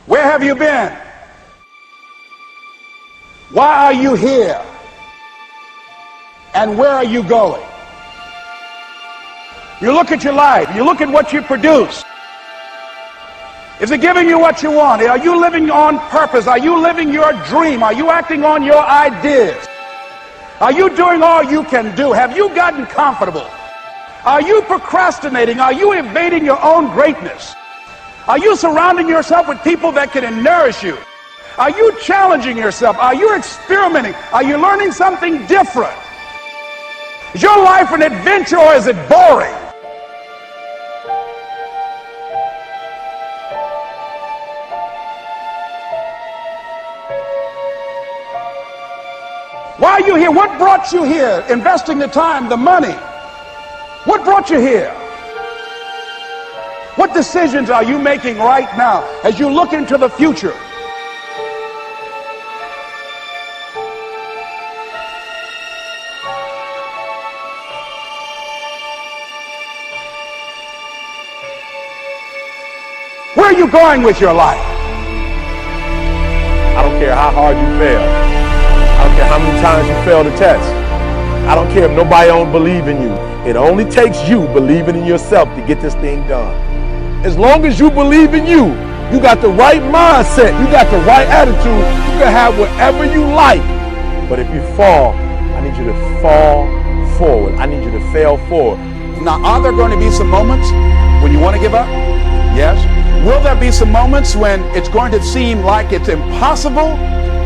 Where have you been? Why are you here? And where are you going? You look at your life, you look at what you produce. Is it giving you what you want? Are you living on purpose? Are you living your dream? Are you acting on your ideas? Are you doing all you can do? Have you gotten comfortable? Are you procrastinating? Are you evading your own greatness? Are you surrounding yourself with people that can nourish you? Are you challenging yourself? Are you experimenting? Are you learning something different? Is your life an adventure or is it boring? Why are you here? What brought you here? Investing the time, the money. What brought you here? What decisions are you making right now as you look into the future? Where are you going with your life? I don't care how hard you fail. I don't care how many times you fail the test. I don't care if nobody don't believe in you. It only takes you believing in yourself to get this thing done. As long as you believe in you, you got the right mindset, you got the right attitude, you can have whatever you like. But if you fall, I need you to fall forward. I need you to fail forward. Now, are there going to be some moments when you want to give up? Yes. Will there be some moments when it's going to seem like it's impossible?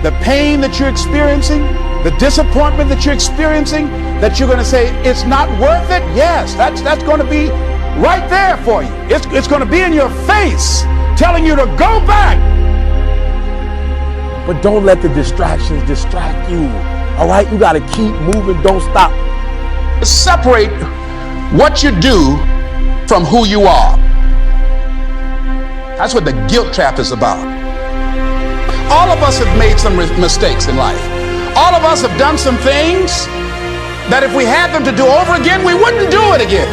The pain that you're experiencing, the disappointment that you're experiencing, that you're going to say it's not worth it? Yes, that's going to be right there for you. It's going to be in your face, telling you to go back. But don't let the distractions distract you. All right, you got to keep moving. Don't stop. Separate what you do from who you are. That's what the guilt trap is about. All of us have made some mistakes in life. All of us have done some things that if we had them to do over again, we wouldn't do it again.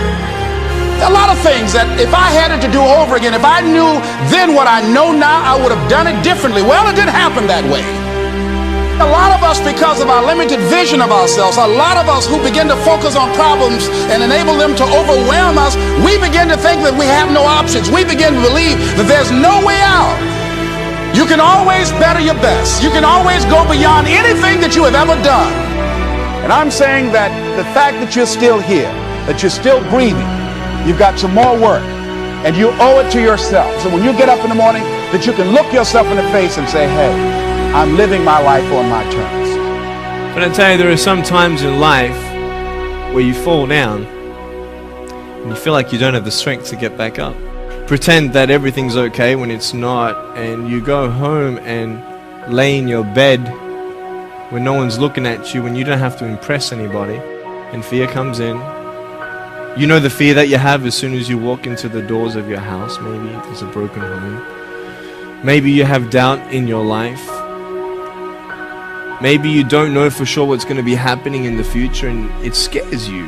A lot of things that if I had it to do over again, if I knew then what I know now, I would have done it differently. Well, it didn't happen that way. A lot of us, because of our limited vision of ourselves, a lot of us who begin to focus on problems and enable them to overwhelm us, we begin to think that we have no options. We begin to believe that there's no way out. You can always better your best. You can always go beyond anything that you have ever done. And I'm saying that the fact that you're still here, that you're still breathing, you've got some more work, and you owe it to yourself. So when you get up in the morning, that you can look yourself in the face and say, hey, I'm living my life on my terms. But I tell you, there are some times in life where you fall down and you feel like you don't have the strength to get back up. Pretend that everything's okay when it's not, and you go home and lay in your bed when no one's looking at you, when you don't have to impress anybody, and fear comes in. You know the fear that you have as soon as you walk into the doors of your house. Maybe there's a broken home. Maybe you have doubt in your life. Maybe you don't know for sure what's going to be happening in the future and it scares you.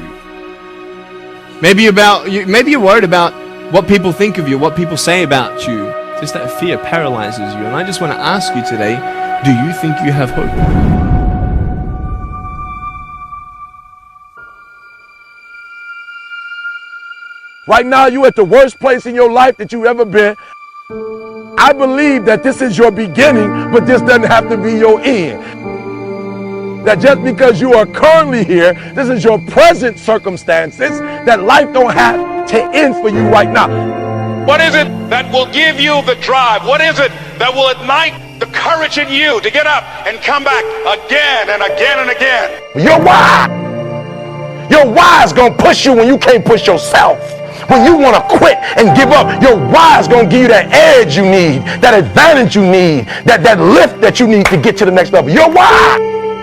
Maybe you're worried about what people think of you, what people say about you. Just that fear paralyzes you. And I just want to ask you today, do you think you have hope? Right now, you're at the worst place in your life that you've ever been. I believe that this is your beginning, but this doesn't have to be your end. That just because you are currently here, this is your present circumstances, that life don't have to end for you right now. What is it that will give you the drive? What is it that will ignite the courage in you to get up and come back again and again and again? Your why. Your why is going to push you when you can't push yourself. When you want to quit and give up, your why is going to give you that edge you need, that advantage you need, that lift that you need to get to the next level. Your why.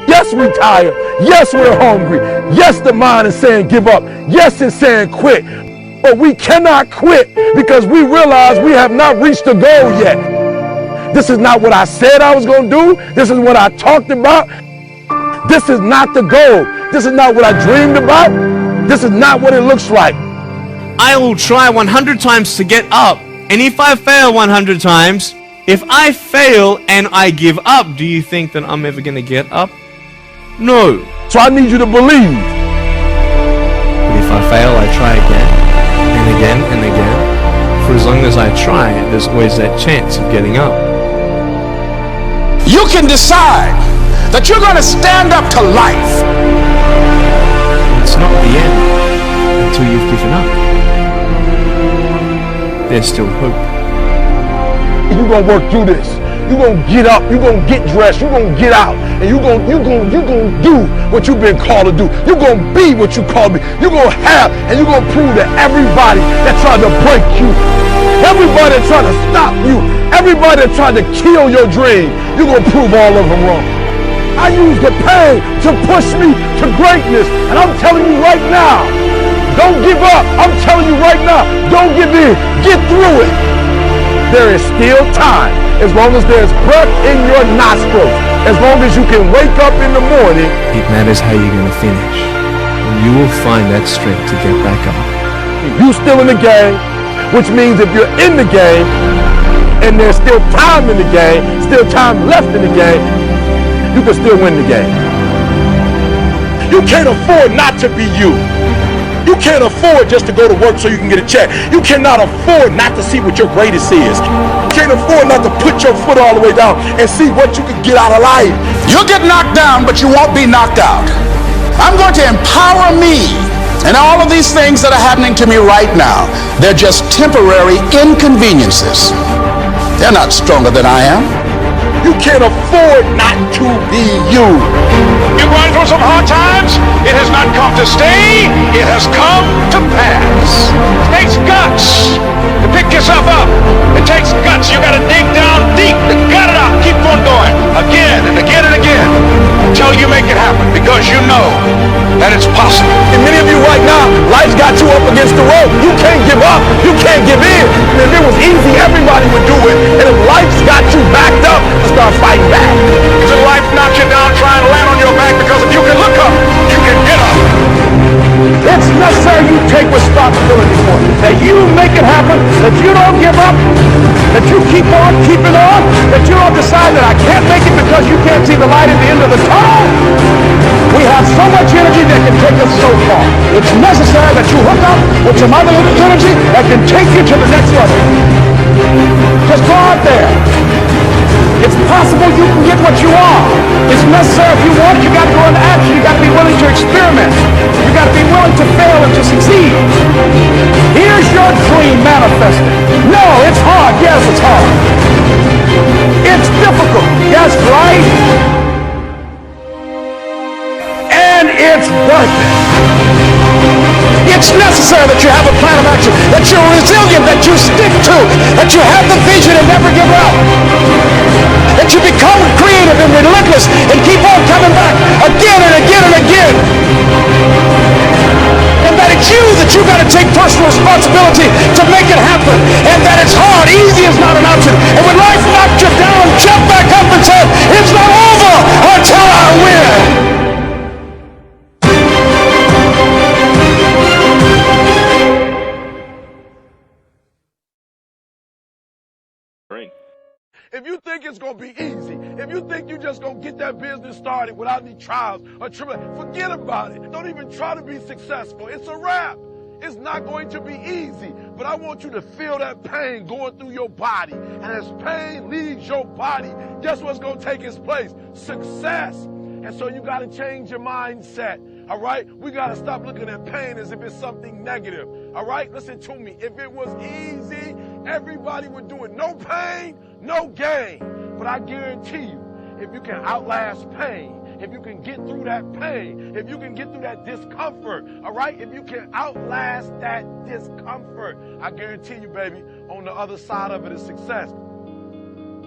Yes, we're tired. Yes, we're hungry. Yes, the mind is saying give up. Yes, it's saying quit. But we cannot quit because we realize we have not reached the goal yet. This is not what I said I was going to do. This is what I talked about. This is not the goal. This is not what I dreamed about. This is not what it looks like. I will try 100 times to get up. And if I fail 100 times, If I fail and I give up, do you think that I'm ever going to get up? No. So I need you to believe. But if I fail, I try again and again and again. For as long as I try, there's always that chance of getting up. You can decide that you're going to stand up to life. It's not the end until you've given up. There's still hope. You're going to work through this. You're going to get up. You're going to get dressed. You're going to get out. And you're going to do what you've been called to do. You're going to be what you called to be. You're going to have, and you're going to prove to everybody that tried to break you, everybody that tried to stop you, everybody that tried to kill your dream, you're going to prove all of them wrong. I use the pain to push me to greatness. And I'm telling you right now, don't give up. I'm telling you right now, don't give in. Get through it. There is still time. As long as there's breath in your nostrils, as long as you can wake up in the morning. It matters how you're going to finish. And you will find that strength to get back up. You still in the game, which means if you're in the game and there's still time in the game, still time left in the game, you can still win the game. You can't afford not to be you. You can't afford just to go to work so you can get a check. You cannot afford not to see what your greatest is. You can't afford not to put your foot all the way down and see what you can get out of life. You'll get knocked down, but you won't be knocked out. I'm going to empower me. And all of these things that are happening to me right now, they're just temporary inconveniences. They're not stronger than I am. You can't afford not to be you. You're going through some hard times. It has not come to stay. It has come to pass. It takes guts to pick yourself up. It takes guts. You got to dig down deep to gut it out. Keep on going again and again and again until you make it happen, because you know that it's possible. And many of you right now, life's got you up against the rope. You can't give up. You can't give in. And if it was easy, everybody would do it. And if life's got you backed up, start fighting back. If life knocks you down, try and land on your back, because if you can look up, you can get up. It's necessary you take responsibility for it. That you make it happen, that you don't give up, that you keep on keeping on, that you don't decide that I can't make it because you can't see the light at the end of the tunnel. We have so much energy that can take us so far. It's necessary that you hook up with some other energy that can take you to the next level. Just go out there. It's possible you can get what you are. It's necessary if you want it. You got to go into action. You got to be willing to experiment. You got to be willing to fail and to succeed. Here's your dream manifested. No, it's hard. Yes, it's hard. It's difficult. Yes, right? And it's worth it. It's necessary that you have a plan of action, that you're resilient, that you stick to, that you have the vision and never give up, that you become creative and relentless and keep on coming back again and again and again, and that it's you that you got to take personal responsibility to make it happen, and that it's hard. Easy is not an option. And when life knocks you down, jump back up and say, it's not over until I win. If you think it's going to be easy, if you think you're just going to get that business started without any trials or tribulations, forget about it. Don't even try to be successful. It's a wrap. It's not going to be easy, but I want you to feel that pain going through your body. And as pain leaves your body, guess what's going to take its place? Success. And so you got to change your mindset. All right? We got to stop looking at pain as if it's something negative. All right? Listen to me. If it was easy, everybody would do it. No pain, no gain. But I guarantee you, if you can outlast pain, if you can get through that pain, if you can get through that discomfort, all right? If you can outlast that discomfort, I guarantee you, baby, on the other side of it is success.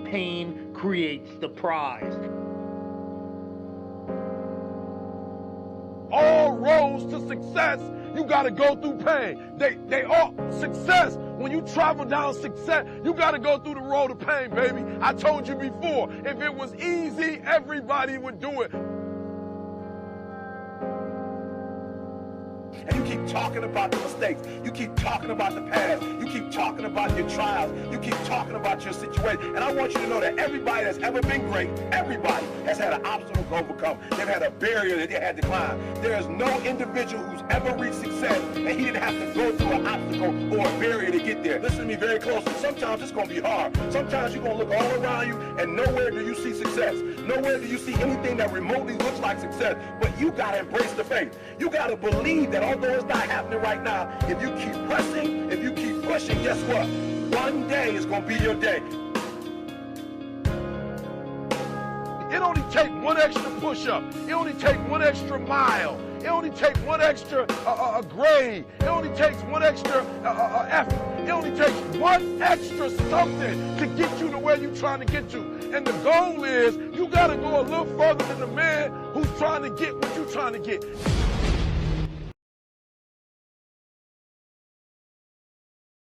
Pain creates the prize. All roads to success, you got to go through pain. They all success. When you travel down success, you got to go through the road of pain, baby. I told you before, if it was easy, everybody would do it. and you keep talking about the mistakes, you keep talking about the past, you keep talking about your trials, you keep talking about your situation. And I want you to know that everybody that's ever been great, everybody has had an obstacle to overcome. They've had a barrier that they had to climb. There is no individual who's ever reached success and he didn't have to go through an obstacle or a barrier to get there. Listen to me very closely. Sometimes it's going to be hard. Sometimes you're going to look all around you and nowhere do you see success. Nowhere do you see anything that remotely looks like success. But you got to embrace the faith. You got to believe that although it's not happening right now, if you keep pressing, if you keep pushing, guess what? One day is going to be your day. It only takes one extra push-up. It only takes one extra mile. It only takes one extra grade. It only takes one extra effort. It only takes one extra something to get you to where you're trying to get to. And the goal is you got to go a little further than the man who's trying to get what you're trying to get.